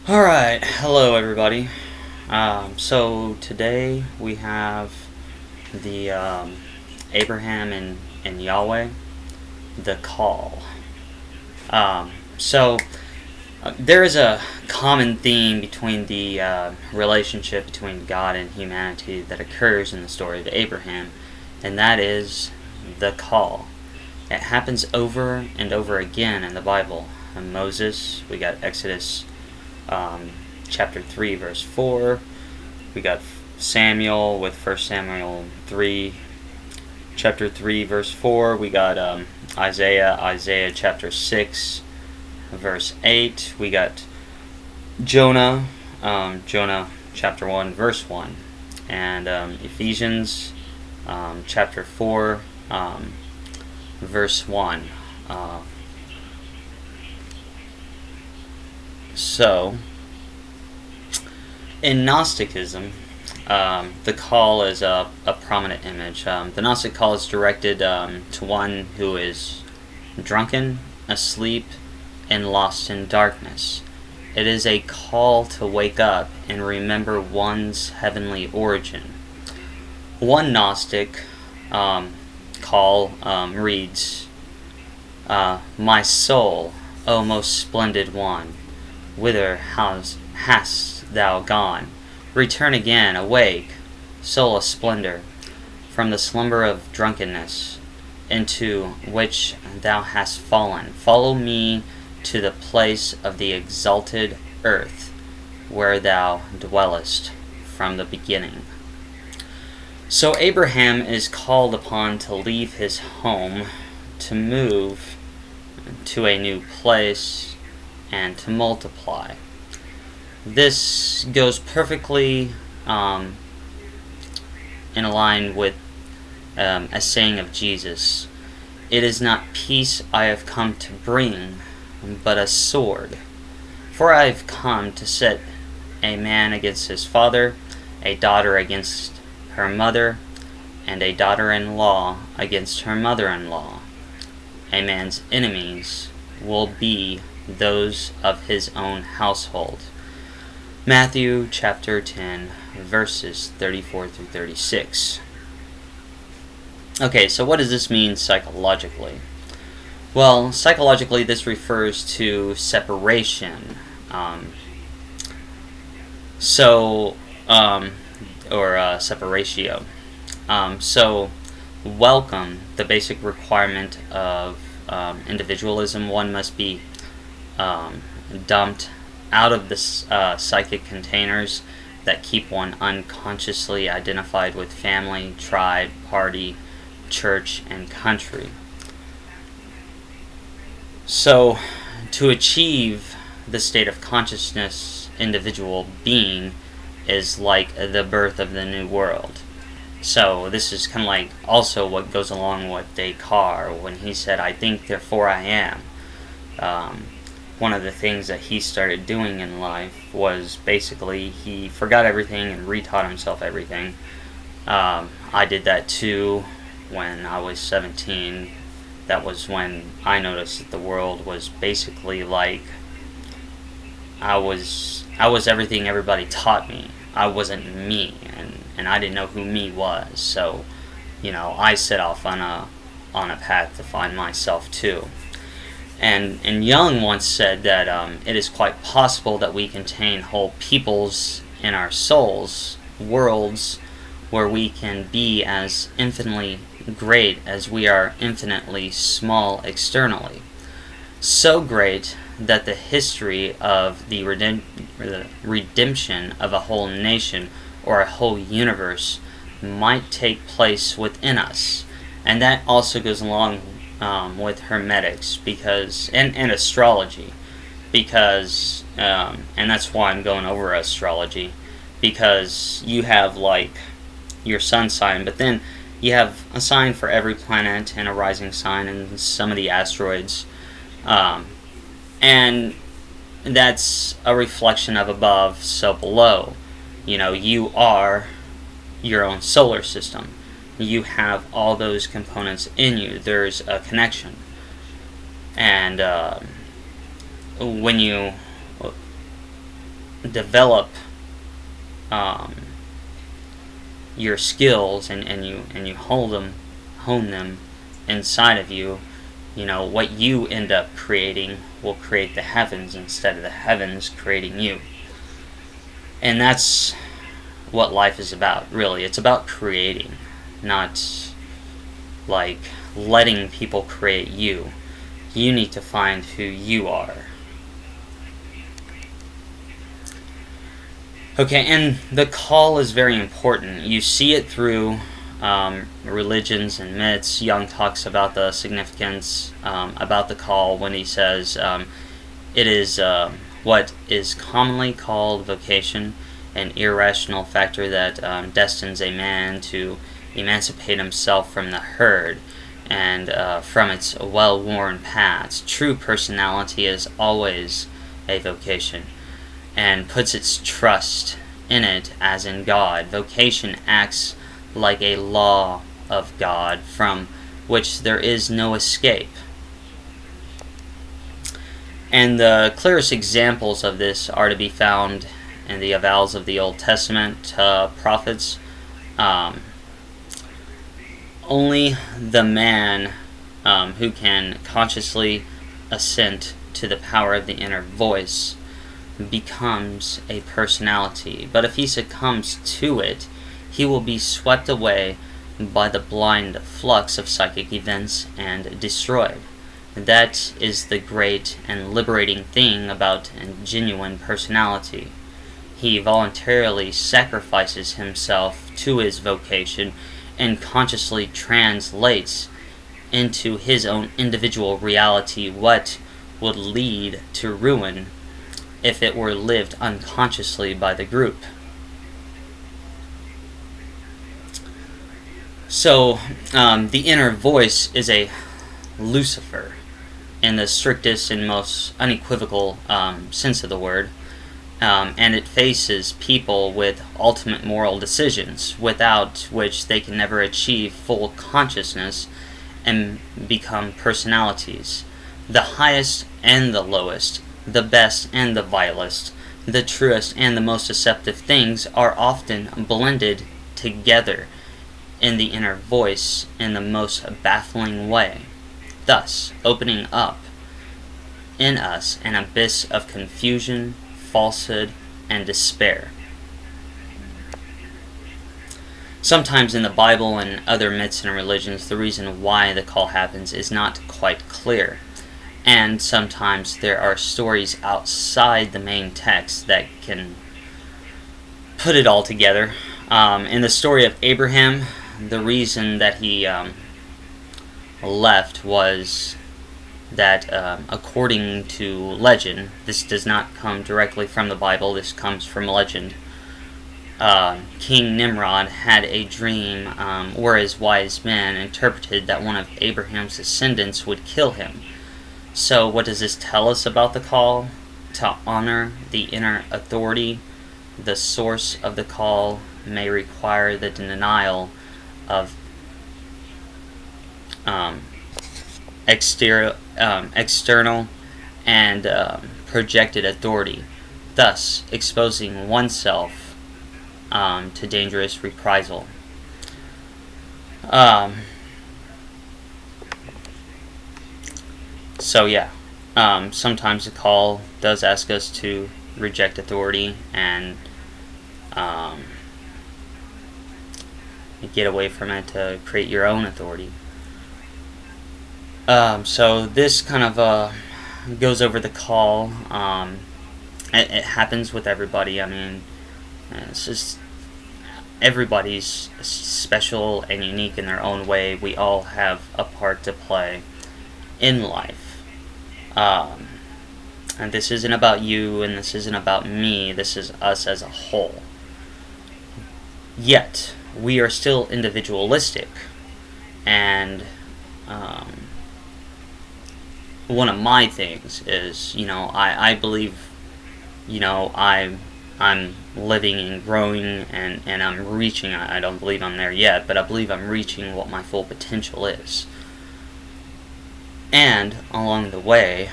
Alright, hello everybody. So today we have the Abraham and Yahweh, the call. Um, so there is a common theme between the relationship between God and humanity that occurs in the story of Abraham, and that is the call. It happens over and over again in the Bible. Moses, we got Exodus chapter 3 verse 4. We got Samuel with 1 Samuel 3 chapter 3 verse 4. We got Isaiah chapter 6 verse 8. We got Jonah chapter 1 verse 1, and Ephesians chapter 4 verse 1. So, in Gnosticism, the call is a prominent image. The Gnostic call is directed to one who is drunken, asleep, and lost in darkness. It is a call to wake up and remember one's heavenly origin. One Gnostic call reads, "My soul, O most splendid one, whither hast thou gone? Return again, awake, soul of splendor, from the slumber of drunkenness, into which thou hast fallen. Follow me to the place of the exalted earth, where thou dwellest from the beginning." So Abraham is called upon to leave his home, to move to a new place, and to multiply. This goes perfectly in line with a saying of Jesus. "It is not peace I have come to bring, but a sword. For I have come to set a man against his father, a daughter against her mother, and a daughter-in-law against her mother-in-law. A man's enemies will be those of his own household." Matthew chapter 10, verses 34 through 36. Okay, so what does this mean psychologically? Well, psychologically, this refers to separation. Separatio. So, welcome, the basic requirement of individualism. One must be dumped out of the psychic containers that keep one unconsciously identified with family, tribe, party, church, and country. So, to achieve the state of consciousness, individual being is like the birth of the new world. So this is kind of like also what goes along with Descartes when he said, "I think, therefore I am." One of the things that he started doing in life was basically he forgot everything and retaught himself everything. I did that too when I was 17. That was when I noticed that the world was basically like I was everything everybody taught me. I wasn't me, and I didn't know who me was. So, I set off on a path to find myself too. And Jung once said that it is quite possible that we contain whole peoples in our souls, worlds where we can be as infinitely great as we are infinitely small externally. So great that the history of the redemption of a whole nation or a whole universe might take place within us. And that also goes along with Hermetics and astrology, because and that's why I'm going over astrology, because you have like your sun sign, but then you have a sign for every planet and a rising sign and some of the asteroids, and that's a reflection of above, so below. You are your own solar system. You have all those components in you. There's a connection. And when you develop your skills and you hone them inside of you, what you end up creating will create the heavens instead of the heavens creating you. And that's what life is about, really. It's about creating, not like letting people create you. You need to find who you are. Okay, and the call is very important. You see it through religions and myths. Jung talks about the significance about the call when he says it is what is commonly called vocation, an irrational factor that destines a man to emancipate himself from the herd and from its well-worn paths. True personality is always a vocation and puts its trust in it as in God. Vocation acts like a law of God from which there is no escape. And the clearest examples of this are to be found in the avowals of the Old Testament prophets. Only the man who can consciously assent to the power of the inner voice becomes a personality. But if he succumbs to it, he will be swept away by the blind flux of psychic events and destroyed. That is the great and liberating thing about a genuine personality. He voluntarily sacrifices himself to his vocation and consciously translates into his own individual reality what would lead to ruin if it were lived unconsciously by the group. So, the inner voice is a Lucifer in the strictest and most unequivocal sense of the word, and it faces people with ultimate moral decisions, without which they can never achieve full consciousness and become personalities. The highest and the lowest, the best and the vilest, the truest and the most deceptive things are often blended together in the inner voice in the most baffling way, thus opening up in us an abyss of confusion, falsehood, and despair. Sometimes in the Bible and other myths and religions, the reason why the call happens is not quite clear. And sometimes there are stories outside the main text that can put it all together. In the story of Abraham, the reason that he left was that, according to legend, this does not come directly from the Bible, this comes from legend. King Nimrod had a dream where his wise men interpreted that one of Abraham's descendants would kill him. So what does this tell us about the call? To honor the inner authority, the source of the call may require the denial of external and projected authority, thus exposing oneself to dangerous reprisal. So yeah, sometimes the call does ask us to reject authority and get away from it to create your own authority. So this kind of goes over the call. It happens with everybody. I mean, it's just everybody's special and unique in their own way. We all have a part to play in life. And this isn't about you, and this isn't about me. This is us as a whole. Yet, we are still individualistic. And one of my things is, I believe, I'm living and growing and I'm reaching. I don't believe I'm there yet, but I believe I'm reaching what my full potential is. And along the way,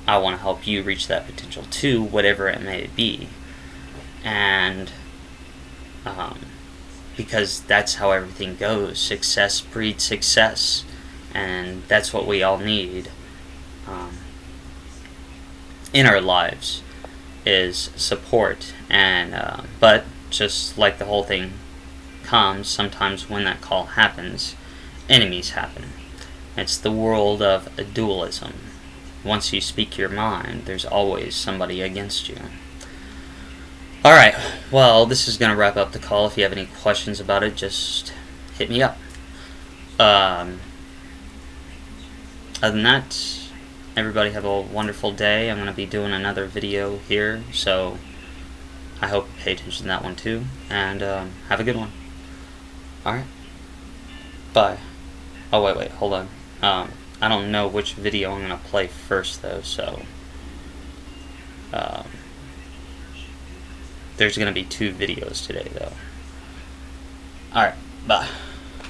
I want to help you reach that potential too, whatever it may be. And because that's how everything goes. Success breeds success, and that's what we all need in our lives, is support. And but just like the whole thing comes, sometimes when that call happens, enemies happen. It's the world of dualism. Once you speak your mind, there's always somebody against you. Alright, well, this is going to wrap up the call. If you have any questions about it, just hit me up. Other than that, everybody have a wonderful day. I'm going to be doing another video here, so I hope you pay attention to that one too. And have a good one. Alright, bye. Oh, wait, hold on. I don't know which video I'm going to play first, though, so there's going to be 2 videos today, though. Alright, bye.